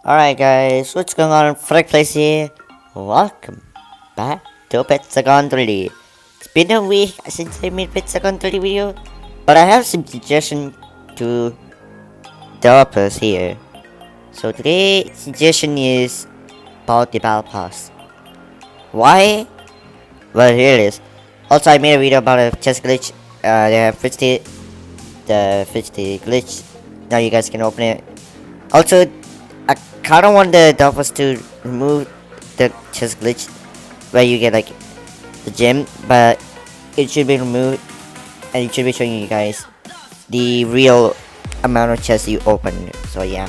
Alright guys, what's going on? FragPlays here. Welcome back to Pizzagon 3D. It's been a week since I made Pizzagon 3D video, but I have some suggestion to developers here. So today's suggestion is about the Battle Pass. Why? Well, here it is. Also, I made a video about a chest glitch. The fixed the glitch. Now you guys can open it. Also, I kinda want the developers to remove the chest glitch where you get like the gem, but it should be removed and it should be showing you guys the real amount of chests you open. So yeah.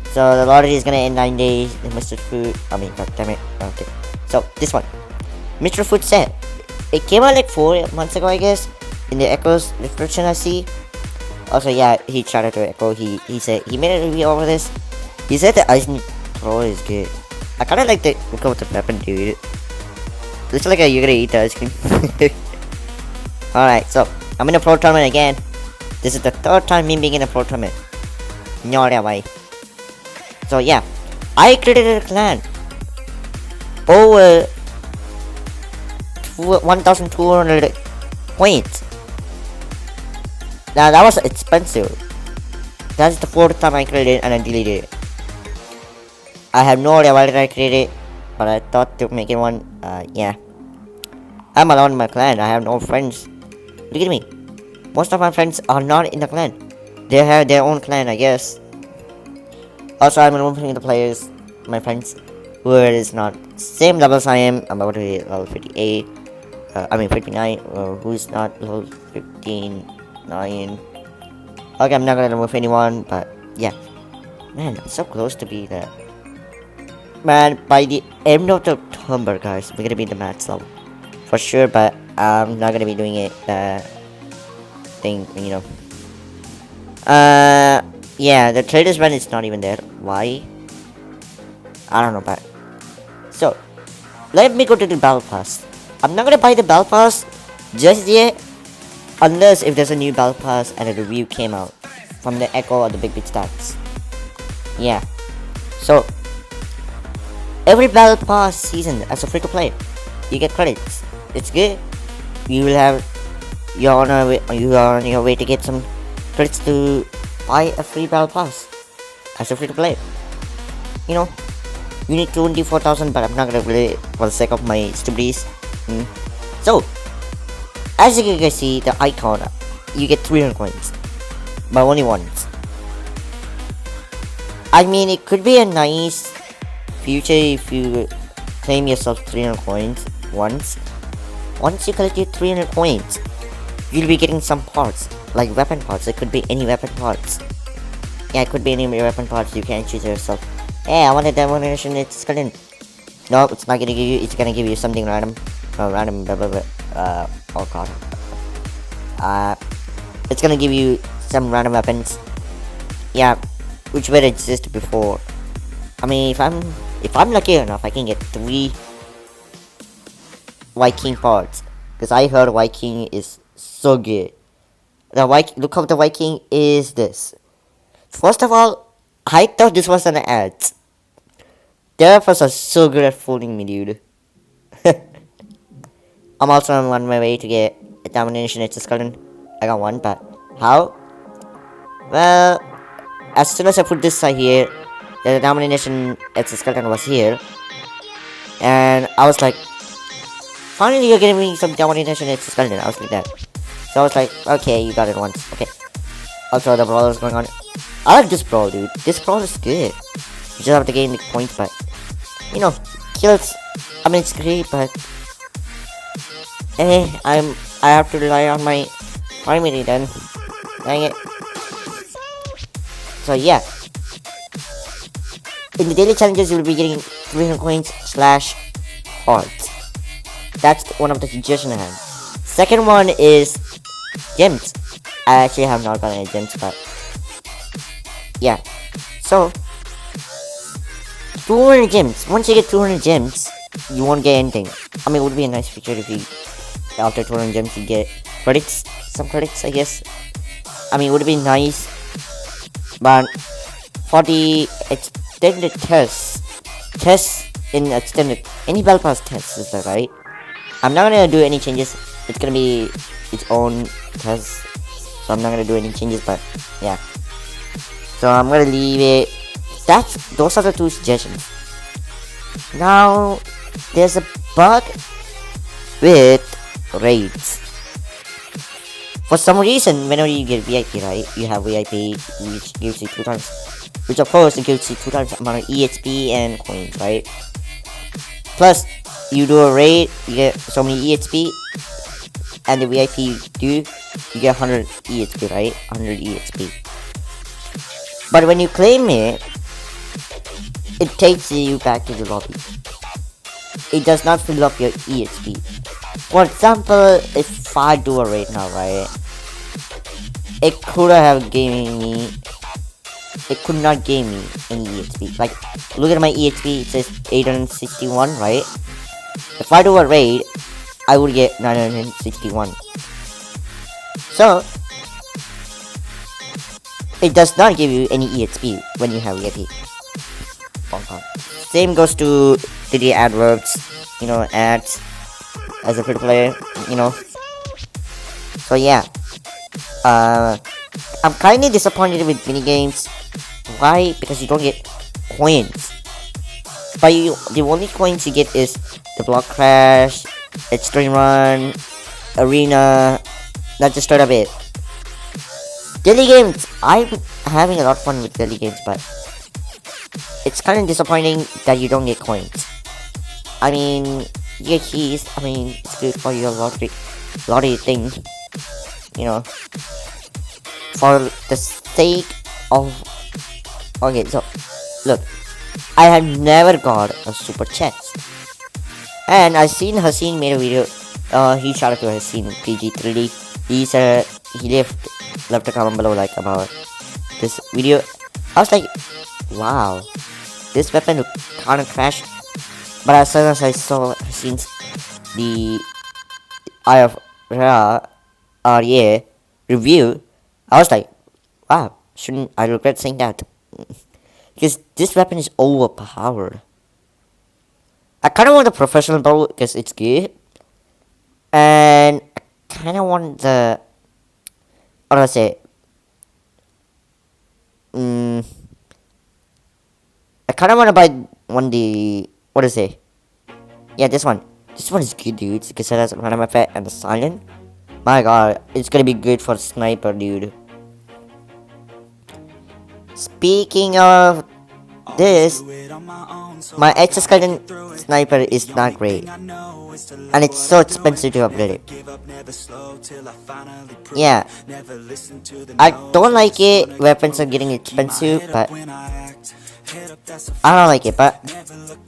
So the lottery is gonna end 9 days. The Mr. Food, god damn it. Okay. So this one, Mr. Food set. It came out like 4 months ago, I guess. In the Echoes description I see. Also, yeah, he tried to Echo. He said he made a review over this. He said the Ice Pro is good. I kinda like the look of the weapon, dude. Looks like you're gonna eat the ice cream. Alright, so I'm in a pro tournament again. This is the 3rd time me being in a pro tournament. Why? So yeah, I created a clan. Over 1,200 points. Now that was expensive. That's the 4th time I created it and I deleted it. I have no idea why did I create it, but I thought to make it one. Yeah. I'm alone in my clan. I have no friends. Look at me. Most of my friends are not in the clan. They have their own clan, I guess. Also, I'm removing the players, my friends, who is not same level as I am. I'm about to be level 58. 59. Who's not level 15? 9. Okay, I'm not gonna remove anyone, but yeah. Man, I'm so close to be there. Man, by the end of October, guys, we're gonna be in the max level. For sure, but I'm not gonna be doing it, thing, you know. Yeah, the traders run is not even there. Why? I don't know, but. So, let me go to the Battle Pass. I'm not gonna buy the Battle Pass just yet. Unless if there's a new Battle Pass and a review came out from the Echo or the Big Stats. Yeah. So every Battle Pass season as a free to play, you get credits. It's good. You will have you are on your way to get some credits to buy a free Battle Pass as a free to play. You know, you need 24,000, but I'm not gonna play it for the sake of my stupidities. So as you can see, the icon, you get 300 coins, but only once. I mean, it could be a nice future if you claim yourself 300 coins once. Once you collect your 300 coins, you'll be getting some parts, like weapon parts. It could be any weapon parts. Yeah, it could be any weapon parts. You can choose yourself. Hey, I want a demolition. It's skeleton. No, it's not gonna give you. It's gonna give you something random. Random. Blah blah blah. Oh god. It's gonna give you some random weapons. Yeah, which would exist before. I mean, if I'm lucky enough, I can get 3 Viking parts. Because I heard Viking is so good. Look how the Viking is this. First of all, I thought this was an ad. Developers are so good at fooling me, dude. I'm also on my way to get a domination skeleton. I got one, but how? Well, as soon as I put this side here, the domination skeleton was here, and I was like, finally you're giving me some domination skeleton. I was like that. So I was like, okay, you got it once. Okay. Also, the brawl is going on. I like this brawl, dude. This brawl is good. You just have to gain the points, but you know, kills. I mean, it's great, but. Hey, I have to rely on my primary then. Dang it. So yeah. In the daily challenges, you'll be getting 300 coins / hearts. That's one of the suggestions I have. Second one is gems. I actually have not gotten any gems, but yeah. So 200 gems. Once you get 200 gems, you won't get anything. I mean, it would be a nice feature if you after 200 gems you get credits, some credits I guess. I mean, it would be nice, but for the extended tests in extended any battle pass tests, is that right? I'm not gonna do any changes. It's gonna be its own test, so I'm not gonna do any changes. But yeah, so I'm gonna leave it. Those are the two suggestions. Now there's a bug with raids. For some reason, whenever you get VIP, right, you have VIP, which gives you 2 times, which of course it gives you 2 times amount of EXP and coins, right? Plus, you do a raid, you get so many EXP, and the VIP you do, you get 100 EXP, right? 100 EXP. But when you claim it, it takes you back to the lobby. It does not fill up your EXP. For example, if I do a raid now, right, it could have given me, it could not give me any EXP. Like, look at my EXP, it says 861, right? If I do a raid, I would get 961. So, it does not give you any EXP when you have VIP. Same goes to the AdWords, ads as a free to play, So yeah, I'm kinda disappointed with mini games. Why? Because you don't get coins. But the only coins you get is the block crash, extreme run, arena. That's just straight up it. Daily games. I'm having a lot of fun with daily games, but it's kind of disappointing that you don't get coins. I mean, you get keys. I mean, it's good for your lottery thing. For the sake of. Okay, so look, I have never got a super chest, and I seen Haseen made a video. He shout out to Haseen PG3D. He left a comment below like about this video. I was like, wow, this weapon kind of crashed. But as soon as I saw Haseen's the Eye of Ra review, I was like, wow, shouldn't I regret saying that? Because this weapon is overpowered. I kind of want the professional bow because it's good, and I kind of want the, what do I say? I kind of want to buy what do I say? Yeah, this one. This one is good, dude. Because it has Random Effect and the Silent. My god, it's gonna be good for sniper, dude. Speaking of this, my exoskeleton sniper is not great, and it's so expensive to upgrade it. Yeah, I don't like it. Weapons are getting expensive, but I don't like it. But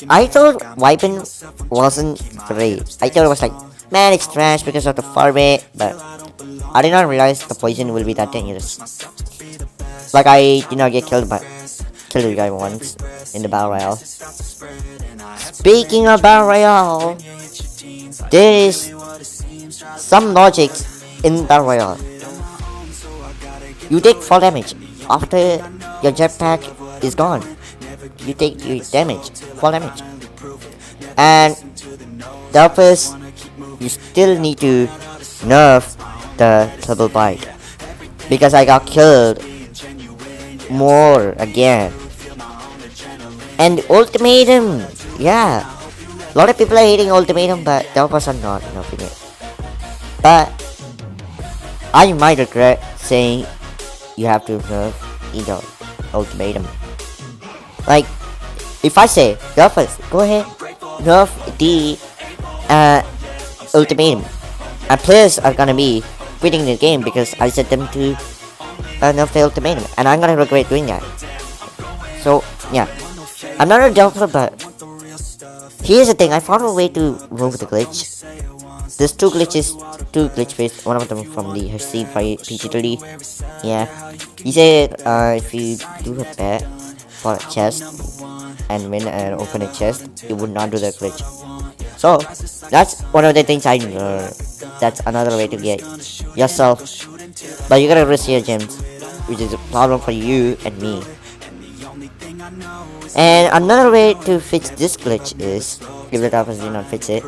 I thought Weapon wasn't great. I thought it was like, man, it's trash because of the far rate, but I did not realize the poison will be that dangerous. Like, I did not get killed, but killed the guy once in the Battle Royale. Speaking of Battle Royale, there is some logic in Battle Royale. You take fall damage after your jetpack is gone. You take your fall damage, and the first, you still need to nerf the Double Bite because I got killed more again. And Ultimatum, yeah, a lot of people are hating Ultimatum, but that was not enough in it. But I might regret saying you have to nerf either Ultimatum. Like, if I say nerf it, go ahead, nerf the Ultimatum, and players are gonna be quitting the game because I set them to nerf the Ultimatum, and I'm gonna regret doing that. So yeah, I'm not a developer, but here's the thing: I found a way to remove the glitch. There's two glitch based. One of them from the Haseen PG3D. Yeah, he said if you do a bet for a chest and win and open a chest, you would not do the glitch. So that's one of the things I learned. That's another way to get yourself, but you gotta risk your gems, which is a problem for you and me. And another way to fix this glitch is, if the developers did not fix it,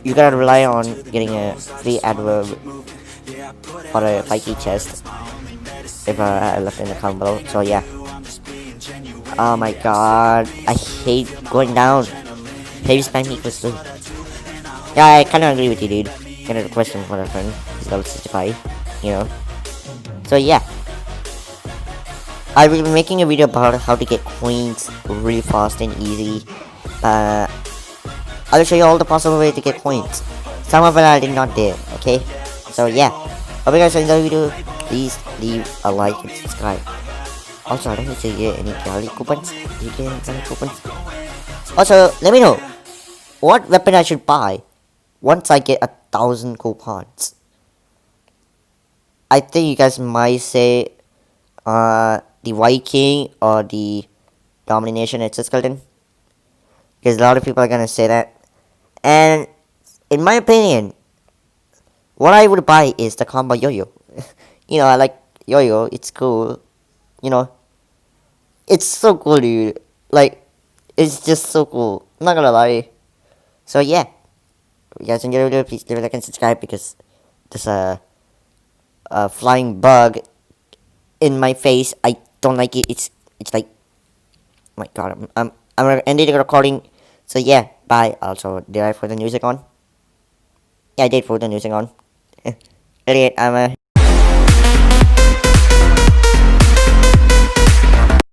you gotta rely on getting a free adverb or a 5 key chest if I left in the comment below. So yeah. Oh my god, I hate going down. Heavy spam equals 3. Yeah, I kinda agree with you, dude. Kind of a question for a friend. He's level 65, you know. So yeah. I will be making a video about how to get coins really fast and easy. I will show you all the possible ways to get coins. Some of it I did not do, okay? So yeah. Hope you guys enjoyed the video. Please leave a like and subscribe. Also, I don't need to get any gallery coupons. You get any coupons. Also, let me know what weapon I should buy once I get 1,000 coupons. I think you guys might say the Viking or the Domination Exoskeleton, because a lot of people are gonna say that. And in my opinion, what I would buy is the combo yo-yo. You know, I like yo-yo. It's cool. You know, it's so cool, dude. Like, it's just so cool. I'm not gonna lie. So yeah, if you guys enjoyed the video, please leave a like and subscribe, because there's a flying bug in my face. I don't like it. It's like, oh my god. I'm gonna end the recording. So yeah, bye. Also, did I put the music on? Yeah, I did put the music on. Idiot. I'm a